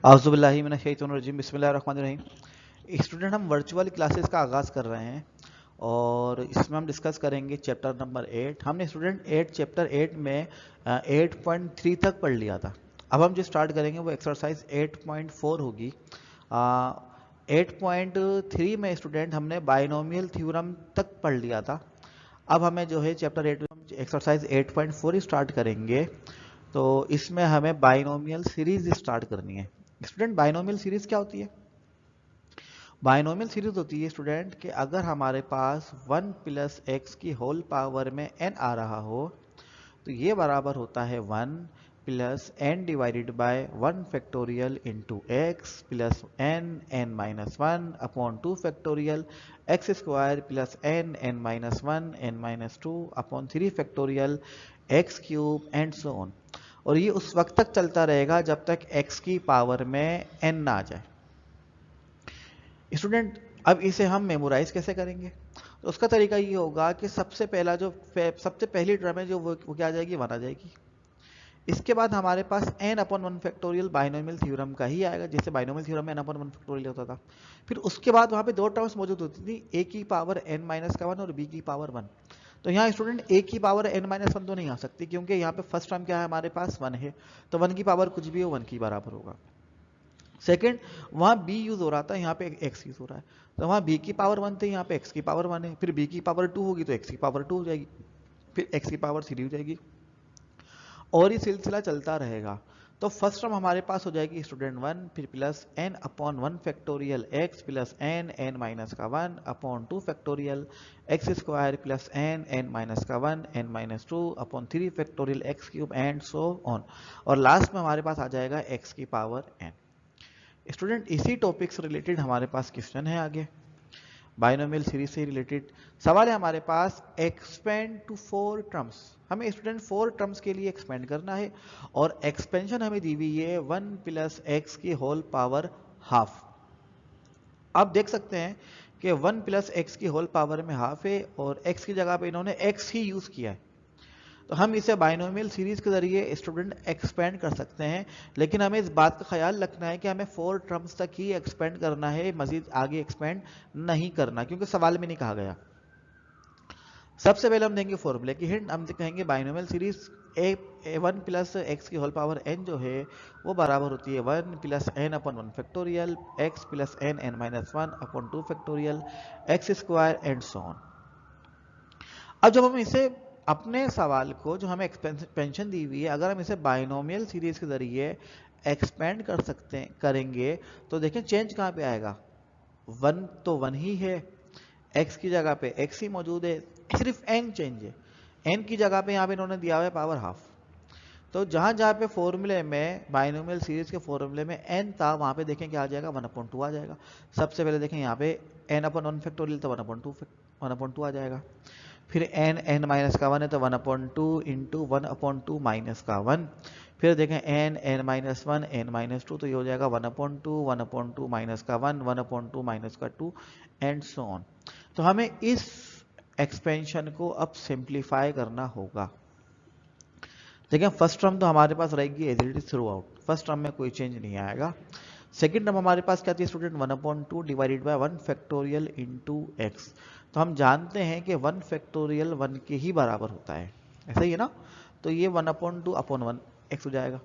आउज़ुबिल्लाहि मिनश्शैतानिर्रजीम बिस्मिल्लाहिर्रहमानिर्रहीम। स्टूडेंट, हम virtual classes का आगाज़ कर रहे हैं और इसमें हम डिस्कस करेंगे चैप्टर नंबर 8। हमने स्टूडेंट चैप्टर 8 में 8.3 तक पढ़ लिया था। अब हम जो स्टार्ट करेंगे वो एक्सरसाइज 8.4 होगी। 8.3 में स्टूडेंट हमने बाइनोमियल थ्योरम तक पढ़ लिया था। अब हमें जो है चैप्टर 8 में एक्सरसाइज 8.4 स्टार्ट करेंगे, तो इसमें हमें बाइनोमियल सीरीज स्टार्ट करनी है। स्टूडेंट, बाइनोमियल सीरीज क्या होती है? बाइनोमियल सीरीज होती है स्टूडेंट कि अगर हमारे पास 1 प्लस एक्स की होल पावर में n आ रहा हो तो ये बराबर होता है 1 plus n divided by 1 factorial into x plus n minus 1 upon 2 factorial x square plus n minus 1 n minus 2 upon 3 factorial x cube and so on. और ये उस वक्त तक चलता रहेगा जब तक x की पावर में n ना आ जाए। स्टूडेंट, अब इसे हम मेमोराइज कैसे करेंगे? तो उसका तरीका ये होगा कि सबसे पहली टर्म है जो वो क्या आ जाएगी, 1 आ जाएगी। इसके बाद हमारे पास n upon 1 factorial binomial theorem का ही आएगा, जैसे बाइनोमियल थ्योरम में n अपॉन 1 फैक्टोरियल होता था। फिर उसके बाद वहां पे दो टर्म्स मौजूद होती थी, a की पावर n माइनस का 1 और b की पावर 1। तो यहाँ स्टूडेंट a की पावर n माइनस 1 तो नहीं आ सकती, क्योंकि यहाँ पे फर्स्ट टर्म क्या है, हमारे पास 1 है, तो 1 की पावर कुछ भी हो 1 की बराबर होगा। सेकंड, वहाँ b यूज हो रहा था, यहाँ पे x यूज हो रहा है, तो वहाँ b की पावर 1 थी, यहाँ पे x की पावर 1 है। फिर b की पावर 2 होगी तो x की पावर 2 हो जाएगी, फिर x की पावर 3 हो जाएगी, और ये सिलसिला चलता रहेगा। तो फर्स्ट टर्म हमारे पास हो जाएगी स्टूडेंट 1, फिर plus n upon 1 factorial x plus n minus का 1 upon 2 factorial x square plus n minus का 1 n minus 2 upon 3 factorial x cube and so on. और लास्ट में हमारे पास आ जाएगा x की पावर n। स्टूडेंट, इसी टॉपिक से रिलेटेड हमारे पास क्वेश्चन है आगे, बाइनोमियल सीरीज से रिलेटेड सवाल है हमारे पास। एक्सपेंड टू 4 टर्म्स, हमें स्टूडेंट 4 टर्म्स के लिए एक्सपेंड करना है और एक्सपेंशन हमें दी हुई है 1 प्लस एक्स की होल पावर हाफ। आप देख सकते हैं कि 1 प्लस एक्स की होल पावर में हाफ है और x की जगह पे इन्होंने x ही यूज किया है, तो हम इसे बाइनोमियल सीरीज के जरिए स्टूडेंट एक्सपेंड कर सकते हैं। लेकिन हमें इस बात का ख्याल रखना है कि हमें 4 टर्म्स तक ही एक्सपेंड करना है, मजीद आगे एक्सपेंड नहीं करना, क्योंकि सवाल में नहीं कहा गया। सबसे पहले हम देंगे फॉर्मूले की हिंट। हम कहेंगे binomial series A 1 plus x की होल पावर n जो है वो बराबर होती है 1 plus n upon 1 factorial x plus n minus 1 upon 2 factorial x square and so on. अब जब हम इसे अपने सवाल को, जो हमें एक्सपेंशन दी हुई है, अगर हम इसे बाइनोमियल सीरीज के जरिए एक्सपेंड करेंगे तो देखें चेंज कहाँ पे आएगा, 1 तो 1 ही है, x की जगह पे x ही मौजूद है, सिर्फ n चेंज है। n की जगह पे यहाँ पे इन्होंने दिया हुआ है पावर हाफ। तो जहां जहां पे फॉर्मूले में, बाइनोमियल सीरीज के फॉर्मूले में n था, वहां पे देखें क्या आ जाएगा, 1/2 आ जाएगा। सबसे पहले देखें यहाँ पे n अपॉन 1 फैक्टोरियल तो 1/2 आ जाएगा। फिर n माइनस का 1 है तो 1/2 इंटू 1/2 माइनस का 1। फिर देखें n माइनस 1 n माइनस 2, तो ये हो जाएगा 1/2 माइनस का 1 1/2 माइनस का 2 एंड सो ऑन। तो हमें इस एक्सपेंशन को अब सिंप्लीफाई करना होगा। देखिए फर्स्ट टर्म तो हमारे पास रहेगी as it is throughout, first term में कोई चेंज नहीं आएगा। सेकेंड टर्म हमारे पास क्या थी student, 1/2 divided by 1 factorial into x. तो हम जानते हैं कि 1 फैक्टोरियल 1 के ही बराबर होता है, ऐसा ही है ना। तो ये 1/2 अपॉन 1 एक्स हो जाएगा।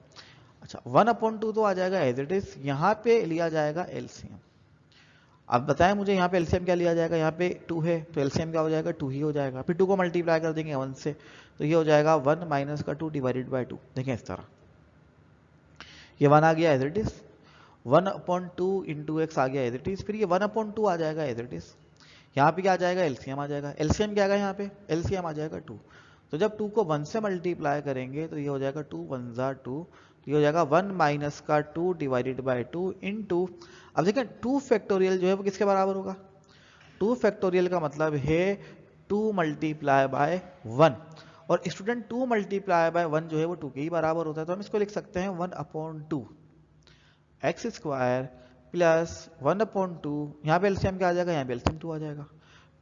अच्छा, 1/2 तो आ जाएगा एज इट इज, यहाँ पे लिया जाएगा एलसीएम। अब बताएं मुझे यहाँ पे एलसीएम क्या लिया जाएगा, यहाँ पे 2 है तो एलसीएम क्या हो जाएगा, 2 ही हो जाएगा। फिर 2 को मल्टीप्लाई कर देंगे 1 से, तो ये हो जाएगा 1 माइनस का 2 डिवाइडेड बाय 2। देखें इस तरह, ये 1 आ गया as it is, 1/2 into x आ गया एज इट इज, फिर ये 1/2 आ जाएगा एज इट इज। यहाँ पे क्या आ जाएगा, एलसीएम आ जाएगा। एलसीएम क्या आएगा यहाँ पे, एलसीएम आ जाएगा 2। तो जब 2 को 1 से मल्टीप्लाई करेंगे तो ये हो जाएगा 2 1 जा 2, ये हो जाएगा 1 माइनस का 2 डिवाइडेड बाय 2 इंटू, अब देखिए 2 फैक्टोरियल जो है वो किसके बराबर होगा, 2 फैक्टोरियल का मतलब है 2 मल्टीप्लाई बाय 1, और स्टूडेंट 2 मल्टीप्लाई बाय 1 जो है वो 2 के ही बराबर होता है। तो हम इसको लिख सकते हैं 1/2 एक्स स्क्वायर प्लस 1/2, यहाँ पे एलसीएम क्या आ जाएगा, यहाँ पे एलसीएम 2 आ जाएगा।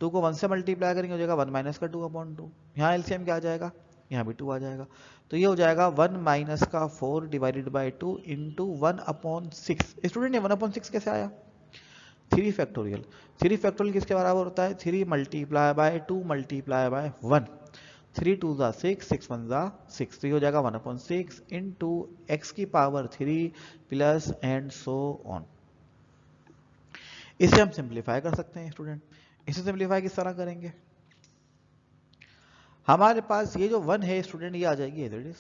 2 को 1 से मल्टीप्लाई करेंगे हो जाएगा 1 माइनस का 2/2, यहाँ एलसीएम क्या आ जाएगा यहाँ भी 2 आ जाएगा। तो ये हो जाएगा 1 माइनस का 4 डिवाइडेड बाई 2 इंटू 1/6। स्टूडेंट ये 1/6 कैसे आया? 3 फैक्टोरियल। 3 फैक्टोरियल किसके बराबर होता है? 3 मल्टीप्लाई बाय 2 मल्टीप्लाई बाय 1। 3 2 ज़ा 6, 6 1 ज़ा 6। तो ये हो जाएगा 1/6 इंटू एक्स की power 3 plus and so on. इसे हम सिंप्लीफाई कर सकते हैं स्टूडेंट। इसे सिंप्लीफाई किस तरह करेंगे? हमारे पास ये जो 1 है स्टूडेंट, ये आ जाएगी एज इट इज,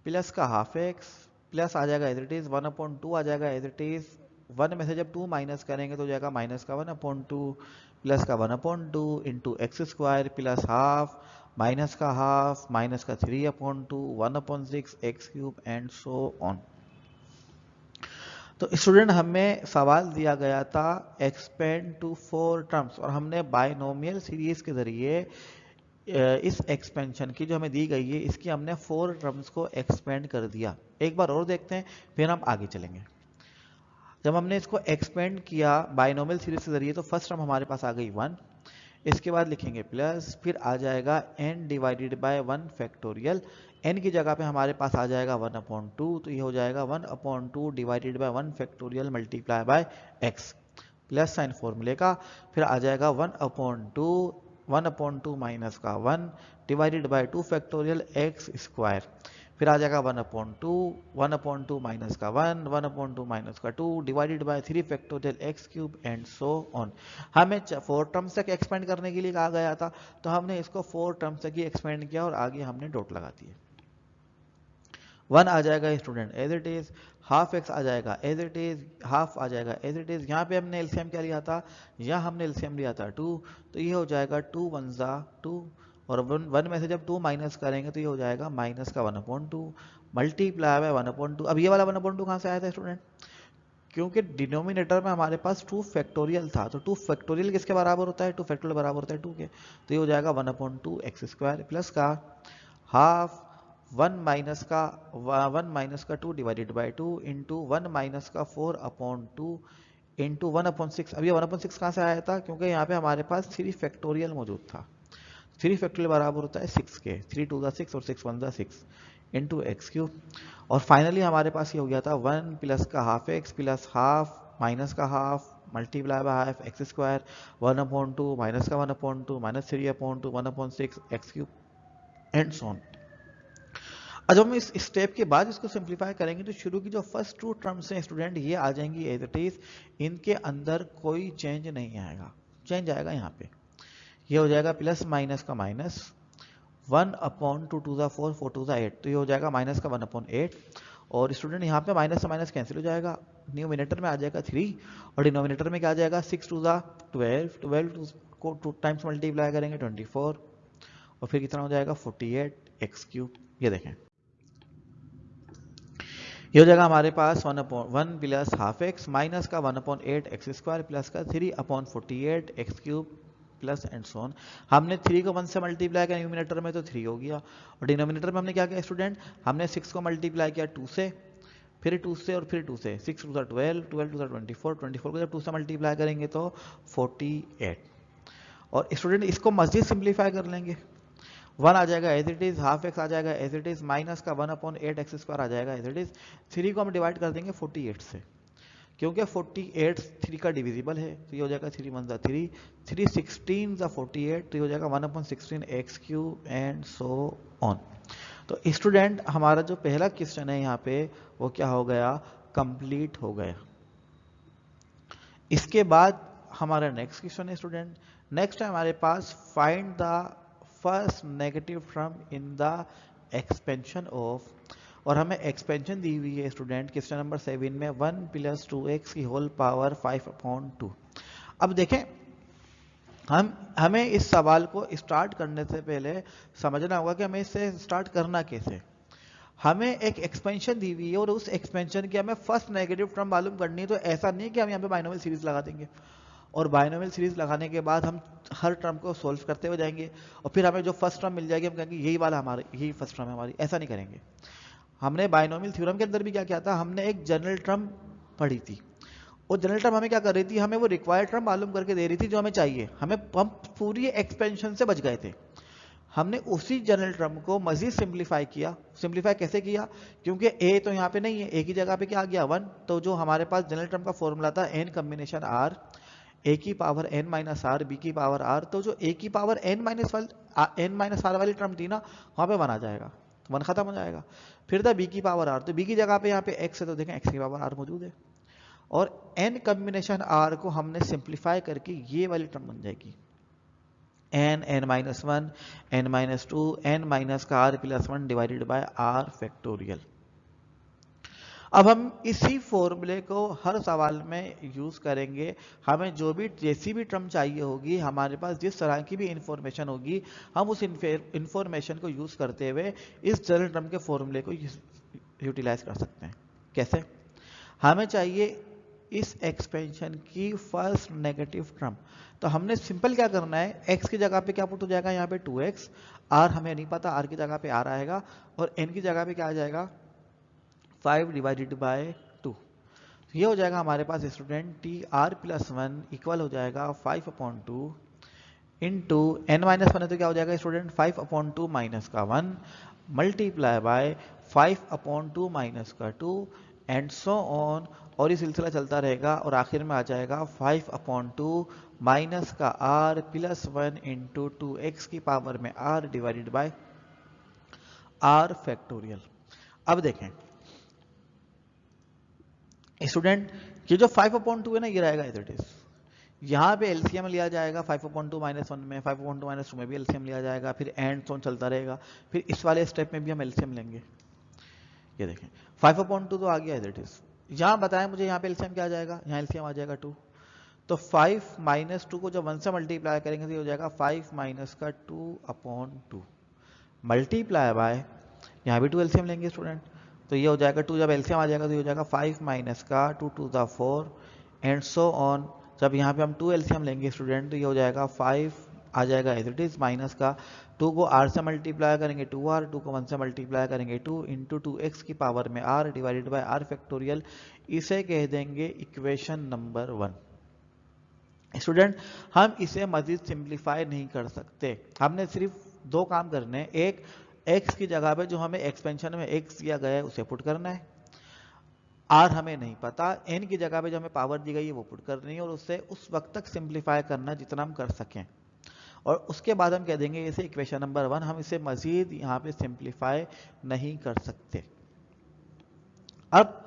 प्लस का हाफ एक्स प्लस आ जाएगा एज इट इज, 1/2 आ जाएगा एज इट इज। 1 में से जब 2 माइनस करेंगे तो हो जाएगा माइनस का 1/2 प्लस का 1/2 into x square plus half minus का हाफ माइनस का 3/2 1/6 x cube and so on. तो स्टूडेंट हमें सवाल दिया गया था एक्सपेंड टू 4 टर्म्स, और हमने बायनोमियल सीरीज के जरिए इस एक्सपेंशन की जो हमें दी गई है इसकी हमने 4 टर्म्स को एक्सपेंड कर दिया। एक बार और देखते हैं फिर हम आगे चलेंगे। जब हमने इसको एक्सपेंड किया बायनोमियल सीरीज के जरिए तो फर्स्ट टर्म हमारे पास आ गई 1, इसके बाद लिखेंगे प्लस, फिर आ जाएगा n divided by 1 factorial. n की जगह पे हमारे पास आ जाएगा 1/2, तो ये हो जाएगा 1/2 divided by 1 factorial multiply by x plus sign फॉर्मूले का। फिर आ जाएगा 1/2 माइनस का 1 divided bye 2 factorial x square. फिर आ जाएगा 1/2 माइनस का 1 1/2 माइनस का 2 divided by 3 factorial x cube and so on. हमें 4 टर्म्स तक एक्सपेंड करने के लिए कहा गया था, तो हमने इसको 4 टर्म्स तक ही एक्सपेंड किया और आगे हमने डॉट लगा दिए। 1 आ जाएगा student as it is, half x आ जाएगा एज इट इज, हाफ आ जाएगा एज इट इज। यहाँ पे हमने एलसीएम क्या लिया था? यहाँ हमने एलसीएम लिया था 2, तो ये हो जाएगा 2 1 ज़ा 2, और 1 में से जब 2 माइनस करेंगे तो ये हो जाएगा माइनस का 1/2 मल्टीप्लाई बाय 1/2। अब ये वाला 1/2 कहाँ से आया था स्टूडेंट? क्योंकि डिनोमिनेटर में हमारे पास 2 फैक्टोरियल था, तो 2 फैक्टोरियल किसके बराबर होता है? 2 फैक्टोरियल बराबर होता है 2 के, तो ये हो जाएगा 1/2 एक्स स्क्वायर प्लस का हाफ 1 माइनस का 2 डिवाइडेड बाई 2 इंटू 1 माइनस का 4/2 इंटू 1/6। अब ये 1/6 कहाँ से आया था? क्योंकि यहाँ पे हमारे पास 3 फैक्टोरियल मौजूद था। 3 फैक्टोरियल बराबर होता है 6 के, 3 2 ज़ा 6 और 6 1 ज़ा 6 इंटू एक्स क्यूब। और फाइनली हमारे पास ये हो गया था 1 प्लस का half x plus half minus का half multiply by half x square 1/2 minus का 1/2 minus 3/2 1/6 x cube and so on. अब हम इस स्टेप के बाद इसको सिंप्लीफाई करेंगे तो शुरू की जो फर्स्ट 2 टर्म्स हैं स्टूडेंट ये आ जाएंगी एज इट इज, इनके अंदर कोई चेंज नहीं आएगा। चेंज आएगा यहाँ पे, ये हो जाएगा प्लस माइनस का माइनस 1/2 2 ज़ा 4 4 2 ज़ा 8, तो ये हो जाएगा माइनस का 1/8। और स्टूडेंट यहाँ पे माइनस से माइनस कैंसिल हो जाएगा, न्यूमिनेटर में आ जाएगा 3 और डिनोमिनेटर में क्या आ जाएगा 6 2 ज़ा 12, 12 को 2 टाइम्स मल्टीप्लाई करेंगे 24 और फिर कितना हो जाएगा 48 एक्स क्यूब। ये देखें ये हो जाएगा हमारे पास 1 प्लस हाफ एक्स माइनस का 1/8 एक्स स्क्वायर प्लस का 3/48 x cube plus and so on. हमने 3 को 1 से मल्टीप्लाई किया न्यूमिनेटर में तो 3 हो गया, और डिनोमिनेटर में हमने क्या किया स्टूडेंट? हमने 6 को मल्टीप्लाई किया 2 से, फिर 2 से और फिर 2 से, 6 2 ज़ा 12, 12 2 ज़ा 24, 24 को जब 2 से मल्टीप्लाई करेंगे तो 48। और स्टूडेंट इसको मज़ीद सिंप्लीफाई कर लेंगे, 1 आ जाएगा as it is, half x आ जाएगा एज इट इज, माइनस का 1/8 एक्स स्क्वायर आ जाएगा एज इट इज। 3 को हम डिवाइड कर देंगे 48 से, क्योंकि 48 3 का डिविजिबल है, तो ये हो जाएगा 3 1 ज़ा 3, 3 16 ज़ा 48, तो ये हो जाएगा 1/16 x cube and so on. तो स्टूडेंट हमारा जो पहला क्वेश्चन है यहाँ पे वो क्या हो गया? कंप्लीट हो गया। इसके बाद हमारा नेक्स्ट क्वेश्चन है स्टूडेंट, नेक्स्ट है हमारे पास find the first negative term in the expansion of, और हमें एक्सपेंशन दी हुई है स्टूडेंट क्वेश्चन नंबर 7 में 1 प्लस 2x की होल पावर 5/2। अब देखें हमें इस सवाल को स्टार्ट करने से पहले समझना होगा कि हमें इससे स्टार्ट करना कैसे। हमें एक एक्सपेंशन दी हुई है और उस एक्सपेंशन की हमें फर्स्ट नेगेटिव टर्म मालूम करनी है, तो ऐसा नहीं है कि हम यहाँ पे बाइनोमियल सीरीज लगा देंगे और बाइनोमियल सीरीज लगाने के बाद हम हर टर्म को सोल्व करते हुए जाएंगे और फिर हमें जो फर्स्ट टर्म मिल जाएगी हम कहेंगे यही वाला हमारा, यही फर्स्ट टर्म है हमारी। ऐसा नहीं करेंगे। हमने बाइनोमियल थ्योरम के अंदर भी क्या किया था, हमने एक जनरल टर्म पढ़ी थी, और जनरल टर्म हमें क्या कर रही थी, हमें वो रिक्वायर्ड टर्म मालूम करके दे रही थी जो हमें चाहिए। हम पूरी एक्सपेंशन से बच गए थे। हमने उसी जनरल टर्म को मजीद सिंप्लीफाई किया। सिंप्लीफाई कैसे किया? क्योंकि ए तो यहाँ पे नहीं है, ए की जगह पे क्या आ गया 1, तो जो हमारे पास जनरल टर्म का फॉर्मूला था एन कॉम्बिनेशन आर, ए की power n minus r, b की पावर आर, तो जो ए की पावर एन माइनस आर वाली टर्म थी ना, वहां पे 1 आ जाएगा, तो 1 खत्म हो जाएगा। फिर था बी की पावर आर, तो बी की जगह पे यहाँ पे एक्स है, तो देखें एक्स की पावर आर मौजूद है, और एन कॉम्बिनेशन आर को हमने सिंप्लीफाई करके ये वाली टर्म बन जाएगी n, n minus 1, n minus 2, n minus का r plus 1 divided by r factorial. अब हम इसी फॉर्मूले को हर सवाल में यूज करेंगे। हमें जो भी जैसी भी टर्म चाहिए होगी, हमारे पास जिस तरह की भी इंफॉर्मेशन होगी, हम उस इंफॉर्मेशन को यूज करते हुए इस जनरल टर्म के फॉर्मूले को यूटिलाइज कर सकते हैं। कैसे? हमें चाहिए इस एक्सपेंशन की फर्स्ट नेगेटिव टर्म, तो हमने सिंपल क्या करना है, x की जगह पे क्या पुट हो जाएगा, यहाँ पे 2x, r हमें नहीं पता, r की जगह पे r आएगा, और n की जगह पे क्या आ जाएगा 5 डिवाइडेड बाय 2। ये हो जाएगा हमारे पास student t r plus 1 equal हो जाएगा 5/2 इंटू एन माइनस 1 है, तो क्या हो जाएगा स्टूडेंट 5/2 माइनस का 1 मल्टीप्लाई बाय 5/2 माइनस का 2 एंड सो ऑन, और ये सिलसिला चलता रहेगा, और आखिर में आ जाएगा 5/2 माइनस का r प्लस 1 इंटू 2x की पावर में r divided by r factorial. अब देखें स्टूडेंट, ये जो 5/2 है ना, ये रहेगा एज इट इज। यहाँ पे एलसीएम लिया जाएगा 5/2 माइनस 1 में, 5/2 माइनस 2 में भी एलसीएम लिया जाएगा, फिर एंड सो चलता रहेगा, फिर इस वाले स्टेप में भी हम एलसीएम लेंगे। ये देखें 5/2 तो आ गया एज इट इज। यहाँ बताएं मुझे, यहाँ पे एलसीएम क्या आ जाएगा, यहाँ एलसीएम आ जाएगा 2, तो 5 माइनस 2 को जब 1 से मल्टीप्लाई करेंगे तो ये हो जाएगा 5 माइनस का 2/2 मल्टीप्लाई बाय, यहाँ भी 2 एलसीएम लेंगे स्टूडेंट, तो ये हो जाएगा 2, जब एलसीएम आ जाएगा तो ये हो जाएगा 5 माइनस का 2 to the 4 and so on. जब यहाँ पे हम 2 एलसीएम लेंगे स्टूडेंट, तो ये हो जाएगा 5 आ जाएगा एज इट इज, माइनस का 2 को r से मल्टीप्लाई करेंगे 2r, 2 को 1 से मल्टीप्लाई करेंगे 2 इंटू 2x की पावर में r divided by r factorial. इसे कह देंगे इक्वेशन नंबर 1। स्टूडेंट, हम इसे मजीद सिंप्लीफाई नहीं कर सकते, हमने सिर्फ 2 काम करने हैं। एक, x की जगह पे जो हमें एक्सपेंशन में x दिया गया है उसे पुट करना है, r हमें नहीं पता, n की जगह पे जो हमें पावर दी गई है वो पुट करनी है, और उससे उस वक्त तक सिंप्लीफाई करना जितना हम कर सकें, और उसके बाद हम कह देंगे इसे इक्वेशन नंबर 1। हम इसे मजीद यहाँ पे सिंप्लीफाई नहीं कर सकते। अब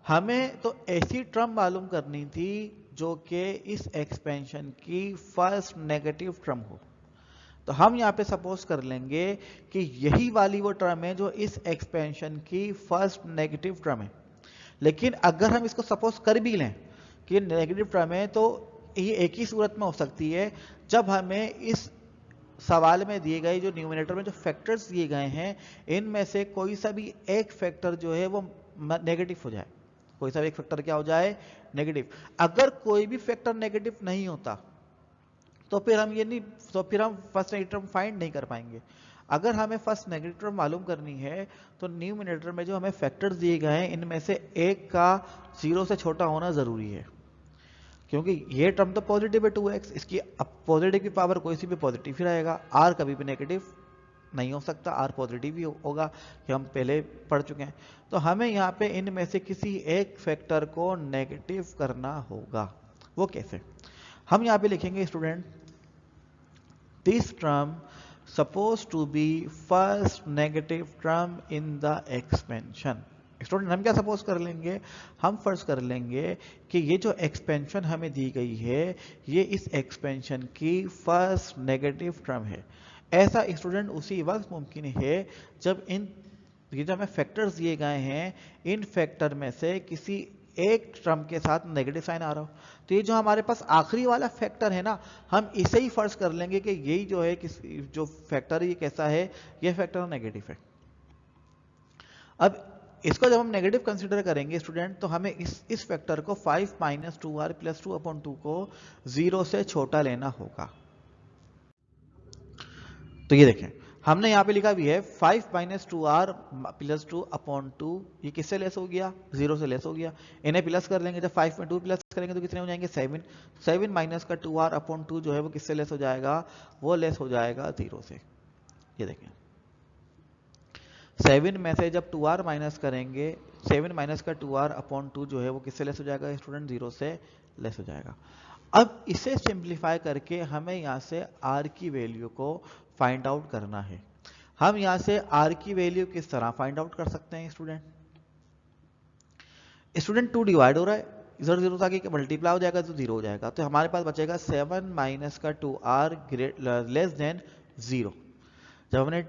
हमें तो ऐसी टर्म मालूम करनी थी जो कि इस एक्सपेंशन की फर्स्ट नेगेटिव टर्म हो, तो हम यहाँ पे सपोज कर लेंगे कि यही वाली वो टर्म है जो इस एक्सपेंशन की फर्स्ट नेगेटिव टर्म है। लेकिन अगर हम इसको सपोज कर भी लें कि नेगेटिव टर्म है, तो ये एक ही सूरत में हो सकती है, जब हमें इस सवाल में दिए गए जो न्यूमरेटर में जो फैक्टर्स दिए गए हैं, इनमें से कोई सा भी एक फैक्टर जो है वो नेगेटिव हो जाए, कोई सा भी एक फैक्टर क्या हो जाए, नेगेटिव। अगर कोई भी फैक्टर नेगेटिव नहीं होता तो फिर हम ये नहीं, तो फिर हम फर्स्ट नेगेटिव टर्म फाइंड नहीं कर पाएंगे। अगर हमें फर्स्ट नेगेटिव टर्म मालूम करनी है, तो न्यूमरेटर में जो हमें फैक्टर्स दिए गए हैं, इनमें से एक का 0 से छोटा होना जरूरी है, क्योंकि ये टर्म तो पॉजिटिव है 2x, इसकी पॉजिटिव की पावर कोई सी भी पॉजिटिव ही रहेगा, r कभी भी नेगेटिव नहीं हो सकता, r पॉजिटिव ही होगा, ये हम पहले पढ़ चुके हैं। तो हमें यहाँ पे इनमें से किसी एक फैक्टर को नेगेटिव करना होगा। वो कैसे? हम यहाँ पे लिखेंगे student, this term suppose to be first negative term in the expansion. Student, हम क्या सपोज कर लेंगे, हम फर्ज कर लेंगे कि ये जो एक्सपेंशन हमें दी गई है, ये इस एक्सपेंशन की फर्स्ट नेगेटिव टर्म है। ऐसा स्टूडेंट उसी वक्त मुमकिन है जब ये जो हमें फैक्टर्स दिए गए हैं, इन फैक्टर में से किसी एक टर्म के साथ नेगेटिव साइन आ रहा हो। तो ये जो हमारे पास आखिरी वाला फैक्टर है ना, हम इसे ही फर्ज कर लेंगे कि यही जो है जो फैक्टर है ये कैसा है, ये फैक्टर नेगेटिव है। अब इसको जब हम नेगेटिव कंसीडर करेंगे स्टूडेंट, तो हमें इस फैक्टर को 5 माइनस 2r प्लस 2/2 को 0 से छोटा लेना होगा। तो ये देखें, हमने यहाँ पे लिखा भी है 5 माइनस 2r प्लस 2/2, ये किससे लेस हो गया, 0 से लेस हो गया। इन्हें प्लस कर लेंगे, जब 5 में 2 प्लस करेंगे तो कितने हो जाएंगे 7। 7 माइनस का 2r/2 जो है वो किससे लेस हो जाएगा, वो लेस हो जाएगा 0 से। ये देखें 7 में से जब 2r माइनस करेंगे 7 माइनस का 2r अपॉन 2 जो है वो किससे लेस हो जाएगा स्टूडेंट 0 से लेस हो जाएगा। अब इसे सिंप्लीफाई करके हमें यहाँ से r की वैल्यू को फाइंड आउट करना है। हम यहाँ से r की वैल्यू किस तरह फाइंड आउट कर सकते हैं स्टूडेंट 2 डिवाइड हो रहा है इधर 0 था कि मल्टीप्लाई हो जाएगा तो 0 हो जाएगा, तो हमारे पास बचेगा 7 माइनस का 2r लेस देन 0। जब हमने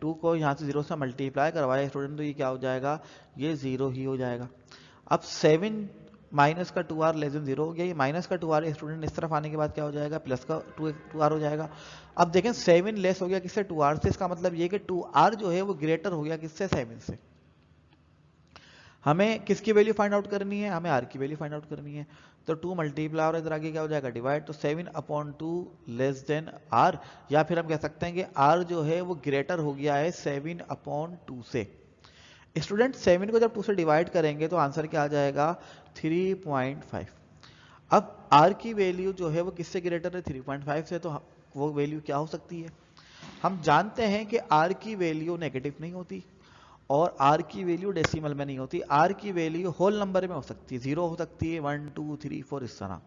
2 को यहाँ से 0 से मल्टीप्लाई करवाया स्टूडेंट तो ये क्या हो जाएगा, ये 0 ही हो जाएगा। अब 7 माइनस का 2r लेस देन 0 हो गया, ये माइनस का 2r स्टूडेंट इस तरफ आने के बाद क्या हो जाएगा, प्लस का 2r हो जाएगा। अब देखें 7 लेस हो गया किससे, 2r से, इसका मतलब ये कि 2r जो है वो ग्रेटर हो गया किससे, 7 से। हमें किसकी वैल्यू फाइंड आउट करनी है, हमें r की वैल्यू फाइंड आउट करनी है। तो 2 मल्टीप्लाई और इधर आगे क्या हो जाएगा डिवाइड, तो 7 अपॉन 2 लेस देन r, या फिर हम कह सकते हैं कि r जो है वो ग्रेटर हो गया है 7 अपॉन 2 से। स्टूडेंट 7 को जब 2 से डिवाइड करेंगे तो आंसर क्या आ जाएगा 3.5। अब r की वैल्यू जो है वो किससे ग्रेटर है 3.5 से, तो वो वैल्यू क्या हो सकती है, हम जानते हैं कि r की वैल्यू नेगेटिव नहीं होती और r की वैल्यू डेसिमल में नहीं होती, r की वैल्यू होल नंबर में हो सकती है, 0 हो सकती है, 1 2 3 4 इस तरह,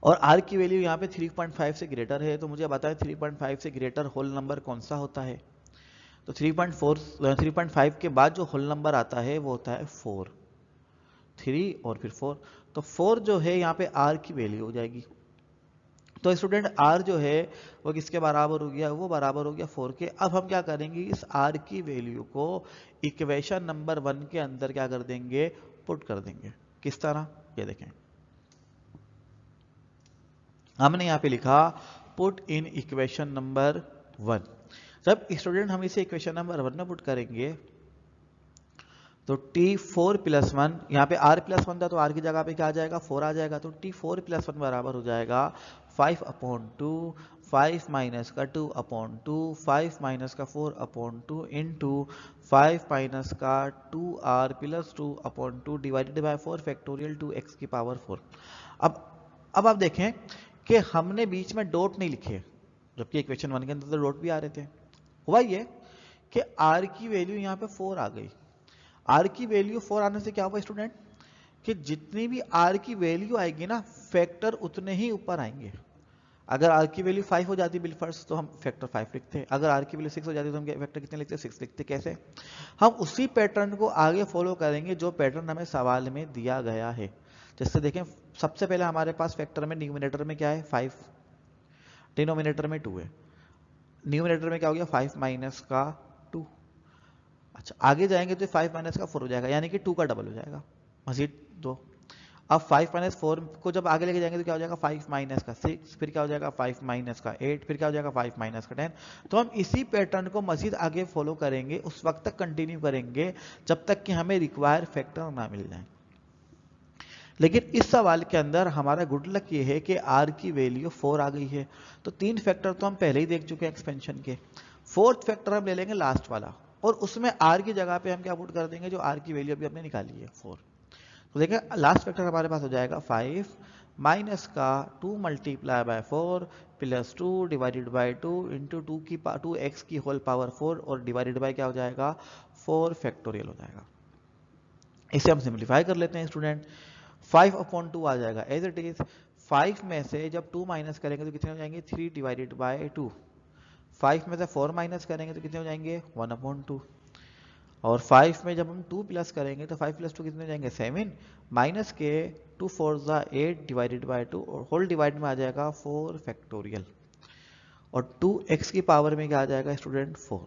और r की वैल्यू यहाँ पे 3.5 से ग्रेटर है। तो मुझे बताएं 3.5 से ग्रेटर होल नंबर कौन सा होता है, तो 3.5 के बाद जो होल नंबर आता है वो होता है 4, 3 और फिर 4, तो 4 जो है यहाँ पे r की वैल्यू हो जाएगी। तो स्टूडेंट r जो है वो किसके बराबर हो गया, वो बराबर हो गया 4 के। अब हम क्या करेंगे, इस r की वैल्यू को इक्वेशन नंबर 1 के अंदर क्या कर देंगे, पुट कर देंगे। किस तरह, ये देखें हमने यहाँ पे लिखा पुट इन इक्वेशन नंबर 1। जब स्टूडेंट हम इसे इक्वेशन नंबर 1 में पुट करेंगे तो t4 प्लस 1, यहाँ पे r प्लस 1 था तो r की जगह पे क्या आ जाएगा 4 आ जाएगा, तो t4 प्लस 1 बराबर हो जाएगा 5 अपॉन 2, 5 माइनस का 2 अपॉन 2, 5 माइनस का 4 अपॉन 2 इंटू 5 माइनस का 2r plus 2 upon 2 divided by 4 factorial 2x की पावर 4। अब आप देखें कि हमने बीच में डॉट नहीं लिखे, जबकि इक्वेशन 1 के अंदर तो डॉट भी आ रहे थे। हुआ ये कि r की वैल्यू यहाँ पे 4 आ गई, r की वैल्यू 4 आने से क्या हुआ स्टूडेंट कि जितनी भी r की वैल्यू आएगी ना फैक्टर उतने ही ऊपर आएंगे। अगर r की वैल्यू 5 हो जाती बिलफर्ज तो हम फैक्टर 5 लिखते हैं, अगर r की वैल्यू 6 हो जाती तो हम फैक्टर कितने लिखते, 6 लिखते। कैसे, हम उसी पैटर्न को आगे फॉलो करेंगे जो पैटर्न हमें सवाल में दिया गया है। जैसे देखें सबसे पहले हमारे पास फैक्टर में न्यूमिनेटर में क्या है 5, डिनोमिनेटर में 2 है, न्यूमिनेटर में क्या हो गया 5 माइनस का 2। अच्छा आगे जाएंगे तो 5 माइनस का 4 हो जाएगा, यानी कि 2 का डबल हो जाएगा, मजीद 2। अब 5 माइनस 4 को जब आगे लेके जाएंगे तो क्या हो जाएगा 5 माइनस का 6, फिर क्या हो जाएगा 5 माइनस का 8, फिर क्या हो जाएगा 5 माइनस का 10। तो हम इसी पैटर्न को मजीद आगे फॉलो करेंगे, उस वक्त तक कंटिन्यू करेंगे जब तक कि हमें रिक्वायर फैक्टर ना मिल जाए। लेकिन इस सवाल के अंदर हमारा गुड लक ये है कि r की वैल्यू 4 आ गई है, तो 3 फैक्टर तो हम पहले ही देख चुके हैं एक्सपेंशन के, 4th फैक्टर हम ले लेंगे लास्ट वाला, और उसमें r की जगह पे हम क्या पुट कर देंगे, जो r की वैल्यू अभी हमने निकाली है 4। तो देखिए लास्ट फैक्टर हमारे पास हो जाएगा 5 माइनस का 2 multiply by 4 plus 2 divided by 2 into 2x की होल पावर 4 और डिवाइडेड बाय क्या हो जाएगा 4 फैक्टोरियल हो जाएगा। इसे हम सिंप्लीफाई कर लेते हैं स्टूडेंट, 5 अपॉन 2 आ जाएगा एज इट इज, 5 में से जब 2 माइनस करेंगे तो कितने हो जाएंगे 3 डिवाइडेड बाय 2, 5 में से 4 माइनस करेंगे तो कितने हो जाएंगे 1 अपॉन 2, और 5 में जब हम 2 प्लस करेंगे तो 5 प्लस 2 कितने हो जाएंगे 7, माइनस के 2 4 8 डिवाइडेड बाय 2 और होल डिवाइड में आ जाएगा 4 फैक्टोरियल, और 2x की पावर में क्या आ जाएगा स्टूडेंट 4।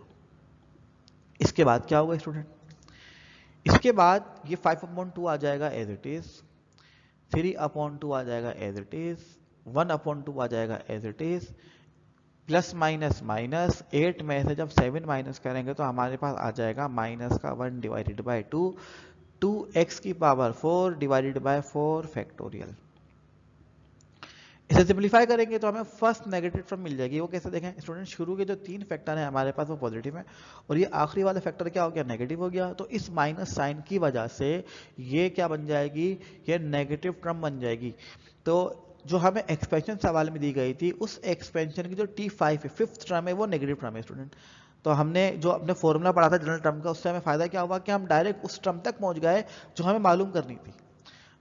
इसके बाद क्या होगा स्टूडेंट, इसके बाद ये 5 अपॉन 2 आ जाएगा एज इट इज, 3 अपॉन 2 आ जाएगा एज इट इज, 1 अपॉन 2 आ जाएगा as it is, plus minus minus, 8 में से जब 7 माइनस करेंगे तो हमारे पास आ जाएगा माइनस का 1 डिवाइडेड बाय 2, 2x की पावर 4 डिवाइडेड बाय 4 फैक्टोरियल। इसे सिंप्लीफाई करेंगे तो हमें फर्स्ट नेगेटिव टर्म मिल जाएगी। वो कैसे देखें स्टूडेंट, शुरू के जो 3 फैक्टर हैं हमारे पास वो पॉजिटिव है और ये आखिरी वाला फैक्टर क्या हो गया नेगेटिव हो गया, तो इस माइनस साइन की वजह से ये क्या बन जाएगी, ये नेगेटिव टर्म बन जाएगी। तो जो हमें एक्सपेंशन सवाल में दी गई थी, उस एक्सपेंशन की जो T5 है, फिफ्थ टर्म है, वो नेगेटिव टर्म है स्टूडेंट। तो हमने जो अपने फॉर्मूला पढ़ा था जनरल टर्म का, उससे हमें फायदा क्या हुआ कि हम डायरेक्ट उस टर्म तक पहुंच गए जो हमें मालूम करनी थी,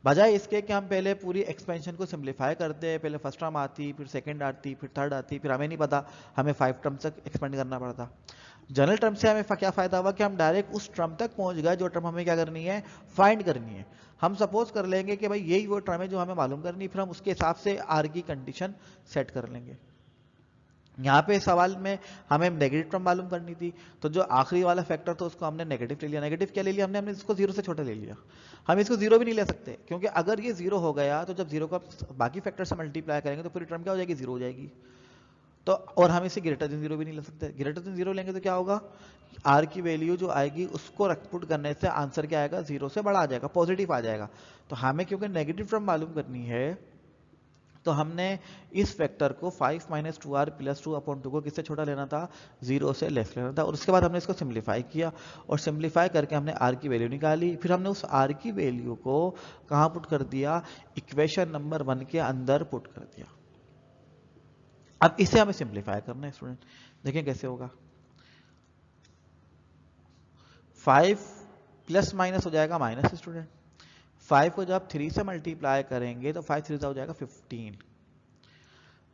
बजाय इसके कि हम पहले पूरी एक्सपेंशन को सिंप्लीफाई करते, पहले फर्स्ट टर्म आती, फिर सेकंड आती, फिर थर्ड आती, फिर हमें नहीं पता, हमें 5 टर्म तक एक्सपेंड करना पड़ता। जनरल टर्म से हमें क्या फायदा हुआ कि हम डायरेक्ट उस टर्म तक पहुंच गए जो टर्म हमें क्या करनी है, फाइंड करनी है। हम सपोज कर लेंगे कि भाई यही वो टर्म है जो हमें मालूम करनी है, फिर हम उसके हिसाब से आर की कंडीशन सेट कर लेंगे। यहाँ पे सवाल में हमें नेगेटिव टर्म मालूम करनी थी, तो जो आखिरी वाला फैक्टर था उसको हमने नेगेटिव ले लिया। नेगेटिव क्या ले लिया हमने इसको जीरो से छोटा ले लिया। हम इसको जीरो भी नहीं ले सकते, क्योंकि अगर ये जीरो हो गया तो जब जीरो को बाकी फैक्टर से मल्टीप्लाई करेंगे तो पूरी टर्म क्या हो जाएगी, जीरो हो जाएगी। तो और हम इसे ग्रेटर देन जीरो भी नहीं ले सकते। ग्रेटर देन जीरो लेंगे तो क्या होगा, आर की वैल्यू जो आएगी उसको पुट करने से आंसर क्या आएगा, जीरो से बड़ा आ जाएगा, पॉजिटिव आ जाएगा। तो हमें क्योंकि नेगेटिव टर्म मालूम करनी है, तो हमने इस वेक्टर को 5 माइनस 2r प्लस 2/2 को किससे छोटा लेना था, जीरो से लेस लेना था। और उसके बाद हमने इसको सिंप्लीफाई किया, और सिंप्लीफाई करके हमने r की वैल्यू निकाली। फिर हमने उस r की वैल्यू को कहाँ पुट कर दिया, इक्वेशन नंबर 1 के अंदर पुट कर दिया। अब इसे हमें सिंप्लीफाई करना है स्टूडेंट, देखें कैसे होगा। 5 प्लस माइनस हो जाएगा माइनस स्टूडेंट। 5 को जब 3 से मल्टीप्लाई करेंगे तो 5 3 हो जाएगा 15।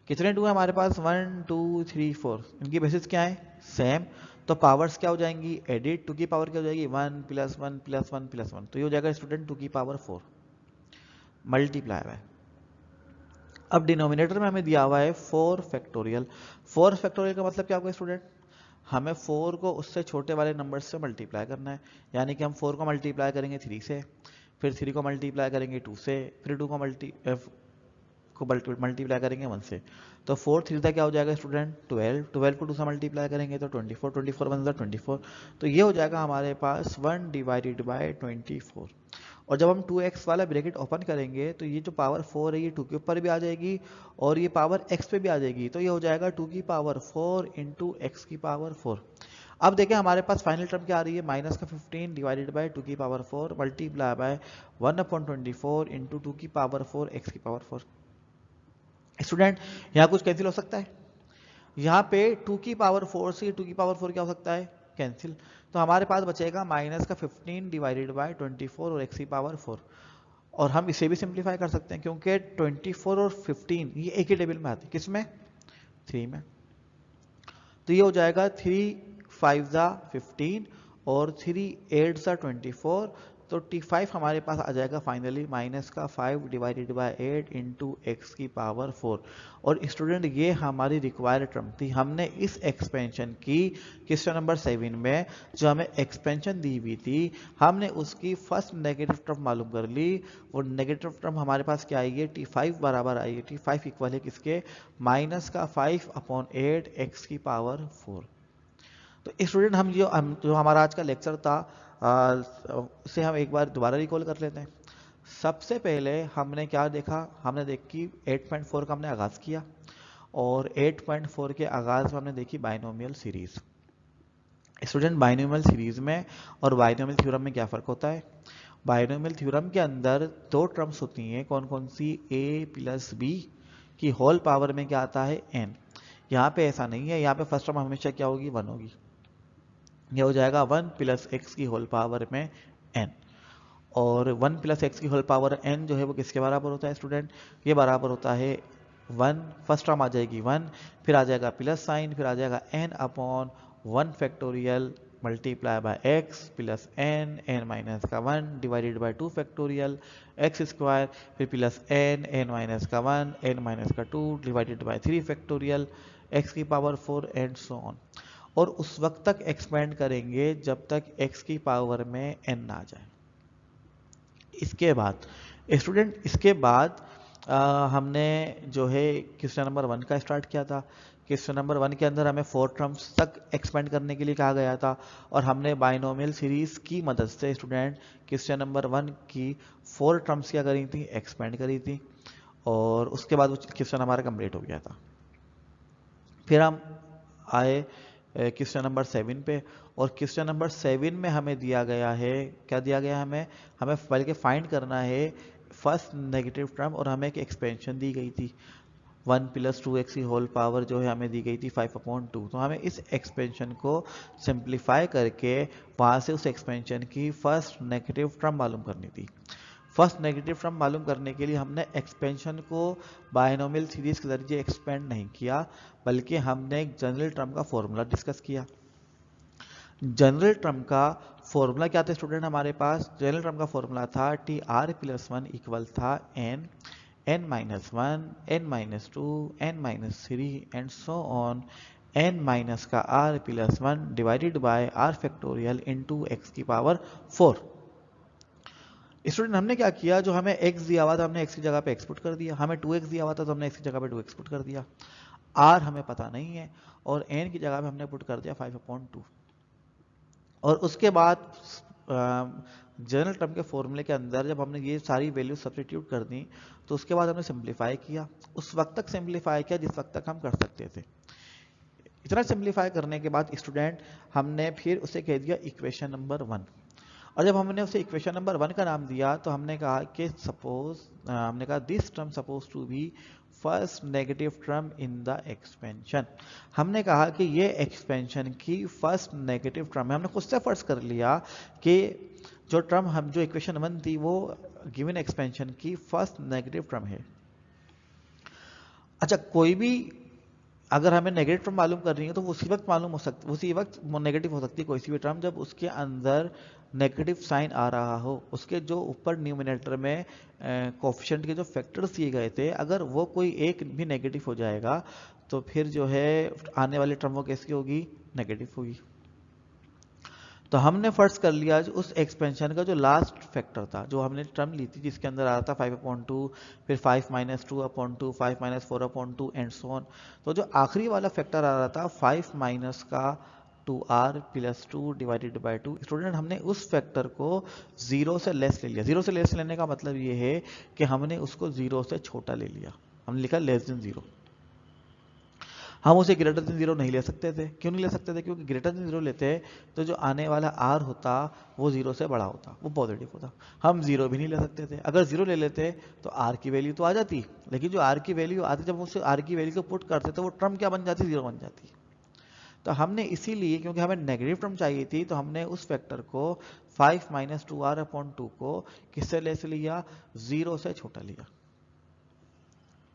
कितने टू है हमारे पास, 1 2 3 4, इनकी बेसिस क्या है, सेम। तो पावर्स क्या हो जाएंगी, एडिट। 2 की पावर क्या हो जाएगी, 1 प्लस 1 प्लस 1 प्लस 1, तो ये हो जाएगा स्टूडेंट 2 की पावर 4 मल्टीप्लाई है। अब डिनोमिनेटर में हमें दिया हुआ है 4 फैक्टोरियल। 4 फैक्टोरियल का मतलब क्या होगा स्टूडेंट, हमें 4 को उससे छोटे वाले नंबर से मल्टीप्लाई करना है। यानी कि हम 4 को मल्टीप्लाई करेंगे 3 से, फिर 3 को मल्टीप्लाई करेंगे 2 से, फिर 2 को मल्टीप्लाई करेंगे 1 से। तो 4 3 तक क्या हो जाएगा स्टूडेंट, 12। 12 को 2 से मल्टीप्लाई करेंगे तो 24। 24 1 24। तो ये हो जाएगा हमारे पास 1 डिवाइडेड बाय 24। और जब हम 2x वाला ब्रैकेट ओपन करेंगे तो ये जो पावर 4 है ये 2 के ऊपर भी आ जाएगी और ये पावर x पे भी आ जाएगी। तो ये हो जाएगा 2 की पावर 4 इंटू एक्स की पावर 4। अब देखें हमारे पास फाइनल टर्म क्या आ रही है, माइनस का 15 डिवाइडेड बाय 2 की पावर 4 मल्टीप्लाई बाय 1/24 इंटू 2 की पावर 4 एक्स की पावर 4। स्टूडेंट यहाँ कुछ कैंसिल हो सकता है, यहाँ पे 2 की पावर 4 से 2 की पावर 4 क्या हो सकता है, कैंसिल। तो हमारे पास बचेगा माइनस का 15 डिवाइडेड बाय 24 और एक्स की पावर 4। और हम इसे भी सिंप्लीफाई कर सकते हैं क्योंकि 24 और 15 ये एक ही टेबल में आते हैं, किसमें, 3 में। तो ये हो जाएगा 3 5 जा 15 और 3 8 जा 24। तो T5 हमारे पास आ जाएगा फाइनली माइनस का 5 डिवाइडेड बाय 8 इंटू एक्स की पावर 4। और स्टूडेंट ये हमारी रिक्वायर्ड टर्म थी। हमने इस एक्सपेंशन की क्वेश्चन नंबर 7 में जो हमें एक्सपेंशन दी हुई थी, हमने उसकी फर्स्ट नेगेटिव टर्म मालूम कर ली। वो नेगेटिव टर्म हमारे पास क्या आई है, T5 बराबर आई है, T5 इक्वल है किसके, माइनस का 5/8 एक्स की पावर 4। तो स्टूडेंट हम जो हमारा आज का लेक्चर था उसे हम एक बार दोबारा रिकॉल कर लेते हैं। सबसे पहले हमने क्या देखा, हमने देखी 8.4 का हमने आगाज किया और 8.4 के आगाज में हमने देखी binomial series. Student binomial series में और बाइनोमियल थ्योरम में क्या फर्क होता है, बाइनोमियल थ्योरम के अंदर दो टर्म्स होती हैं, कौन कौन सी, a प्लस बी की होल पावर में क्या आता है, n। यहाँ पे ऐसा नहीं है, यहाँ पे फर्स्ट टर्म हमेशा क्या होगी, 1 होगी। यह हो जाएगा 1 प्लस एक्स की होल पावर में n। और 1 प्लस एक्स की होल पावर n जो है वो किसके बराबर होता है स्टूडेंट, ये बराबर होता है 1, फर्स्ट टर्म आ जाएगी 1, फिर आ जाएगा प्लस साइन, फिर आ जाएगा n upon 1 factorial multiply by x plus n minus का 1 divided bye 2 factorial x square, फिर प्लस n माइनस का 1 n माइनस का 2 डिवाइडेड बाय 3 फैक्टोरियल एक्स की पावर 4 एंड सो ऑन। और उस वक्त तक एक्सपेंड करेंगे जब तक x की पावर में n आ जाए। इसके बाद स्टूडेंट, इसके बाद हमने जो है क्वेश्चन नंबर 1 का स्टार्ट किया था। क्वेश्चन नंबर 1 के अंदर हमें 4 टर्म्स तक एक्सपेंड करने के लिए कहा गया था और हमने बाइनोमियल सीरीज की मदद से स्टूडेंट क्वेश्चन नंबर 1 की 4 टर्म्स क्या करी थी, एक्सपेंड करी थी। और उसके बाद वो क्वेश्चन हमारा कंप्लीट हो गया था। फिर हम आए क्वेश्चन नंबर 7 पे, और क्वेश्चन नंबर 7 में हमें दिया गया है, क्या दिया गया है हमें बल्कि फाइंड करना है फर्स्ट नेगेटिव टर्म और हमें एक एक्सपेंशन दी गई थी 1 + 2x की होल पावर जो है हमें दी गई थी 5/2। तो हमें इस एक्सपेंशन को सिंप्लीफाई करके वहाँ से उस एक्सपेंशन की फर्स्ट नेगेटिव टर्म मालूम करनी थी। फर्स्ट नेगेटिव टर्म मालूम करने के लिए हमने एक्सपेंशन को बायनोमियल सीरीज के जरिए एक्सपेंड नहीं किया, बल्कि हमने एक जनरल टर्म का फॉर्मूला डिस्कस किया। जनरल टर्म का फॉर्मूला क्या था स्टूडेंट? हमारे पास जनरल टर्म का फॉर्मूला था TR+1 इक्वल था n n-1 n-2 n-3 and so on n minus का r+1 divided by r factorial into x की पावर 4। स्टूडेंट हमने क्या किया, जो हमें x दिया हुआ था हमने x की जगह पे x पुट कर दिया, हमें 2x दिया हुआ था तो हमने x की जगह पे 2x पुट कर दिया, r हमें पता नहीं है और n की जगह पे हमने पुट कर दिया 5/2। और उसके बाद जनरल टर्म के फॉर्मूले के अंदर जब हमने ये सारी वैल्यू सब्स्टिट्यूट कर दी तो उसके बाद हमने सिंप्लीफाई किया, उस वक्त तक सिंप्लीफाई किया जिस वक्त तक हम कर सकते थे। इतना सिंप्लीफाई करने के बाद स्टूडेंट हमने फिर उसे कह दिया इक्वेशन नंबर 1। और जब हमने उसे इक्वेशन नंबर 1 का नाम दिया तो हमने कहा कि हमने कहा this term suppose to be first negative term in the expansion. हमने कहा कि ये एक्सपेंशन की फर्स्ट नेगेटिव टर्म है। हमने खुद से फर्स्ट कर लिया कि जो टर्म हम जो इक्वेशन 1 थी वो गिवन एक्सपेंशन की फर्स्ट नेगेटिव टर्म है। अच्छा, कोई भी अगर हमें नेगेटिव टर्म मालूम करनी है तो उसी वक्त मालूम हो सकती, उसी वक्त नेगेटिव हो सकती है कोई सी भी टर्म जब उसके अंदर नेगेटिव साइन आ रहा हो, उसके जो ऊपर न्यूमिनेटर में कोफिशिएंट के जो फैक्टर्स दिए गए थे अगर वो कोई एक भी नेगेटिव हो जाएगा तो फिर जो है आने वाली टर्म वो कैसी होगी? नेगेटिव होगी। तो हमने फर्स्ट कर लिया उस एक्सपेंशन का जो लास्ट फैक्टर था, जो हमने टर्म ली थी जिसके अंदर आ रहा था 5/2, फिर 5 - 2/2, 5 - 4/2 एंड सो ऑन। तो जो आखिरी वाला फैक्टर आ रहा था 5 माइनस का 2r+2 डिवाइडेड बाय 2। स्टूडेंट हमने उस फैक्टर को 0 से लेस ले लिया। 0 से लेस लेने का मतलब ये है कि हमने उसको 0 से छोटा ले लिया, हमने लिखा <0। हम उसे <0 नहीं ले सकते थे। क्यों नहीं ले सकते थे? क्योंकि <0 लेते तो जो आने वाला r होता वो 0 से बड़ा होता, वो पॉजिटिव होता। हम 0 भी नहीं ले सकते थे। अगर 0 ले लेते तो r की वैल्यू तो आ जाती, लेकिन जो r की वैल्यू आती जब उस r की वैल्यू को पुट करते तो वो टर्म क्या बन जाती? 0 बन जाती। तो हमने इसीलिए, क्योंकि हमें नेगेटिव टर्म चाहिए थी, तो हमने उस फैक्टर को 5 - 2r/2 को किससे लेस लिया? 0 से छोटा लिया।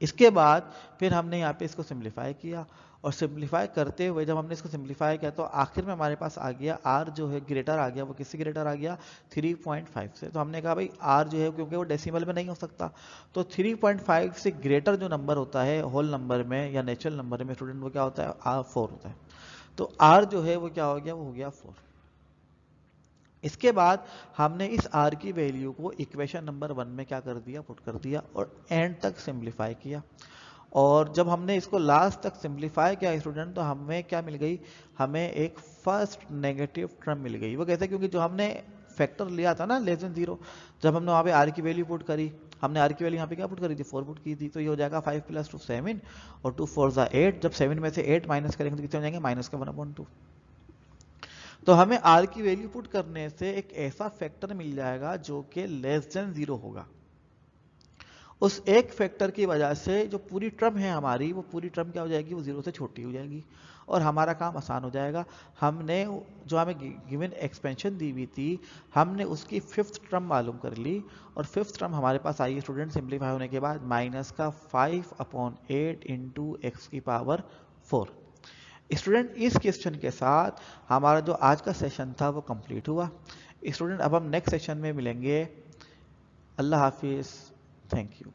इसके बाद फिर हमने यहाँ पे इसको सिंप्लीफाई किया और सिंप्लीफाई करते हुए जब हमने इसको सिंप्लीफाई किया तो आखिर में हमारे पास आ गया r जो है ग्रेटर आ गया, वो किससे ग्रेटर आ गया? 3.5 से। तो हमने कहा भाई r जो है क्योंकि वो डेसिमल में नहीं हो सकता तो 3.5 से ग्रेटर जो नंबर होता है होल नंबर में या नेचुरल नंबर में स्टूडेंट वो क्या होता है? 4 होता है। तो r जो है वो क्या हो गया? वो हो गया 4। इसके बाद हमने इस r की वैल्यू को इक्वेशन नंबर 1 में क्या कर दिया? पुट कर दिया और एंड तक सिंप्लीफाई किया। और जब हमने इसको लास्ट तक सिंप्लीफाई किया स्टूडेंट तो हमें क्या मिल गई? हमें एक फर्स्ट नेगेटिव टर्म मिल गई। वो कैसे? क्योंकि जो हमने फैक्टर लिया था ना <0, जब हमने वहाँ पे r की वैल्यू पुट करी, हमने r की वैल्यू यहाँ पे क्या पुट करी थी? 4 पुट की थी। तो ये हो जाएगा 5 + 2 7 और 2 4 8। जब 7 में से 8 माइनस करेंगे तो कितने हो जाएंगे? -1/2। तो हमें r की वैल्यू पुट करने से एक ऐसा फैक्टर मिल जाएगा जो कि <0 होगा। उस एक फैक्टर की वजह से जो पूरी टर्म है हमारी, वो पूरी टर्म क्या हो जाएगी? वो 0 से छोटी हो जाएगी और हमारा काम आसान हो जाएगा। हमने जो हमें गिवन एक्सपेंशन दी हुई थी हमने उसकी 5th टर्म मालूम कर ली और 5th टर्म हमारे पास आई है स्टूडेंट सिंप्लीफाई होने के बाद -5/8 इंटू x की पावर 4। स्टूडेंट इस क्वेश्चन के साथ हमारा जो आज का सेशन था वो कंप्लीट हुआ। स्टूडेंट अब हम नेक्स्ट सेशन में मिलेंगे। अल्लाह हाफिज, थैंक यू।